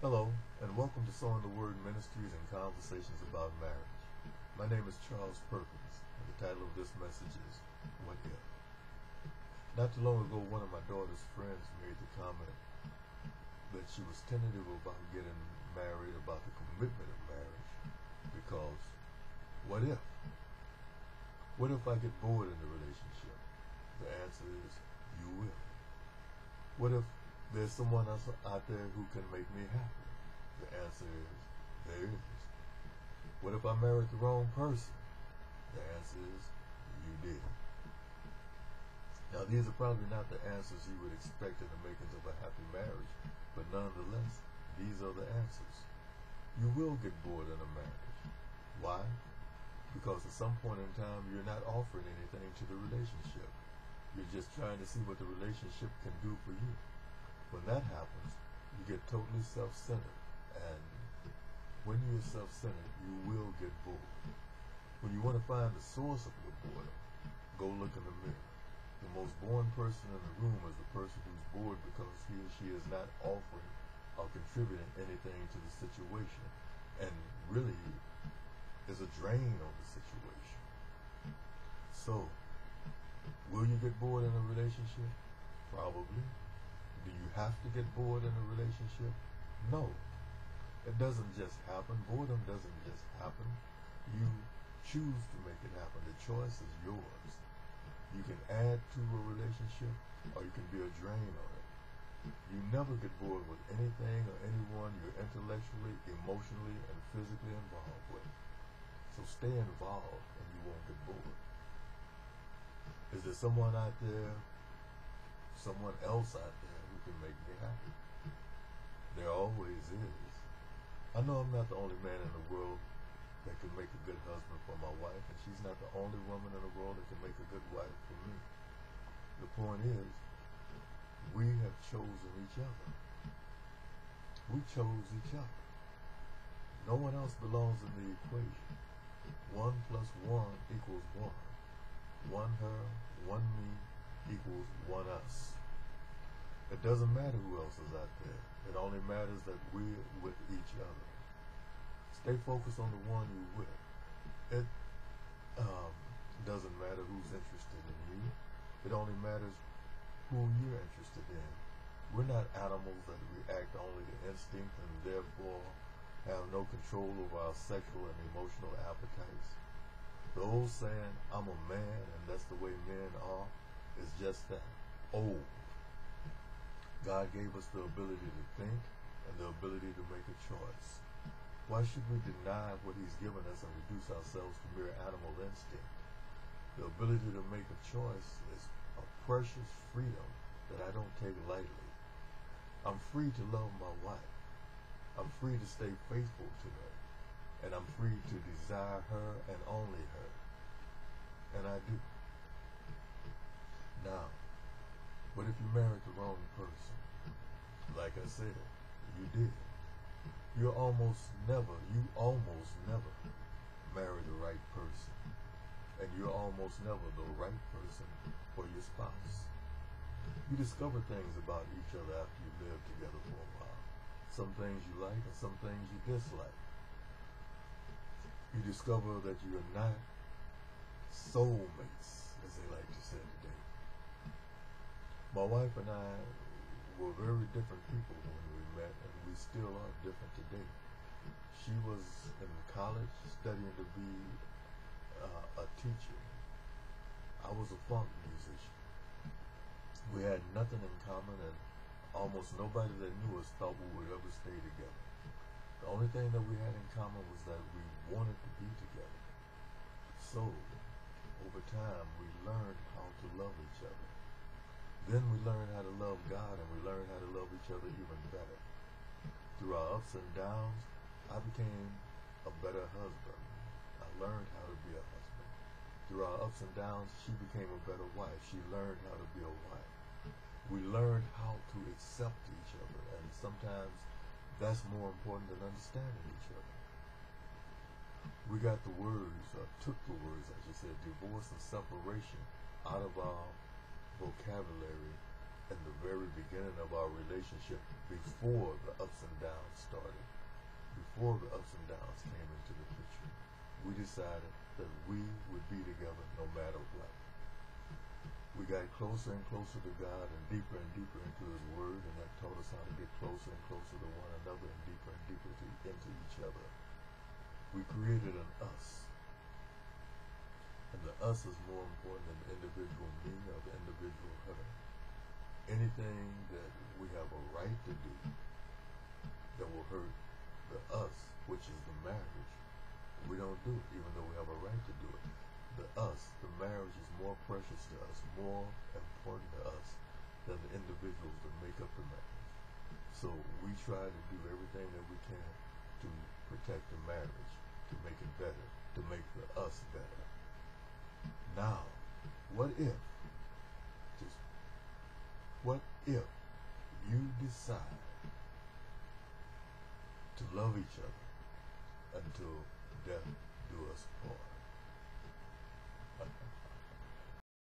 Hello, and welcome to Sowing the Word Ministries and Conversations about Marriage. My name is Charles Perkins, and the title of this message is What If? Not too long ago, one of my daughter's friends made the comment that she was tentative about getting married, about the commitment of marriage, because what if? What if I get bored in the relationship? The answer is, you will. What if there's someone else out there who can make me happy? The answer is, there is. What if I married the wrong person? The answer is, you did. Now, these are probably not the answers you would expect in the makings of a happy marriage, but nonetheless, these are the answers. You will get bored in a marriage. Why? Because at some point in time, you're not offering anything to the relationship. You're just trying to see what the relationship can do for you. When that happens, you get totally self-centered. And when you're self-centered, you will get bored. When you want to find the source of your boredom, go look in the mirror. The most boring person in the room is the person who's bored because he or she is not offering or contributing anything to the situation, and really is a drain on the situation. So, will you get bored in a relationship? Probably. Do you have to get bored in a relationship? No. It doesn't just happen. Boredom doesn't just happen. You choose to make it happen. The choice is yours. You can add to a relationship, or you can be a drain on it. You never get bored with anything or anyone you're intellectually, emotionally, and physically involved with. So stay involved and you won't get bored. Is there someone out there, someone else out there who can make me happy? There always is. I know I'm not the only man in the world that can make a good husband for my wife, and she's not the only woman in the world that can make a good wife for me. The point is, we have chosen each other. We chose each other. No one else belongs in the equation. 1 plus 1 equals 1. 1 her, 1 me equals 1 us. It doesn't matter who else is out there. It only matters that we're with each other. Stay focused on the one you're with. It doesn't matter who's interested in you. It only matters who you're interested in. We're not animals that react only to instinct and therefore have no control over our sexual and emotional appetites. The old saying, I'm a man and that's the way men are, is just that, old. God gave us the ability to think and the ability to make a choice. Why should we deny what He's given us and reduce ourselves to mere animal instinct? The ability to make a choice is a precious freedom that I don't take lightly. I'm free to love my wife. I'm free to stay faithful to her. And I'm free to desire her and only her. And I do. Now, what if you married the wrong person? Like I said, you did. You almost never marry the right person. And you're almost never the right person for your spouse. You discover things about each other after you live together for a while. Some things you like and some things you dislike. You discover that you are not soulmates, as they like to say today. My wife and I were very different people when we met, and we still are different today. She was in college studying to be a teacher. I was a funk musician. We had nothing in common, and almost nobody that knew us thought we would ever stay together. The only thing that we had in common was that we wanted to be together. So, over time, we learned how to love each other. Then we learned how to love God, and we learned how to love each other even better. Through our ups and downs, I became a better husband. I learned how to be a husband. Through our ups and downs, she became a better wife. She learned how to be a wife. We learned how to accept each other, and sometimes that's more important than understanding each other. We got the words, or took the words, I should say, divorce and separation out of our vocabulary in the very beginning of our relationship, before the ups and downs started, before the ups and downs came into the picture, we decided that we would be together no matter what. We got closer and closer to God and deeper into His Word, and that taught us how to get closer and closer to one another and deeper into each other. We created an us. And the us is more important than the individual me or the individual her. Anything that we have a right to do that will hurt the us, which is the marriage, we don't do it, even though we have a right to do it. The us, the marriage, is more precious to us, more important to us than the individuals that make up the marriage. So we try to do everything that we can to protect the marriage, to make it better, to make the us better. Now, what if you decide to love each other until death do us part?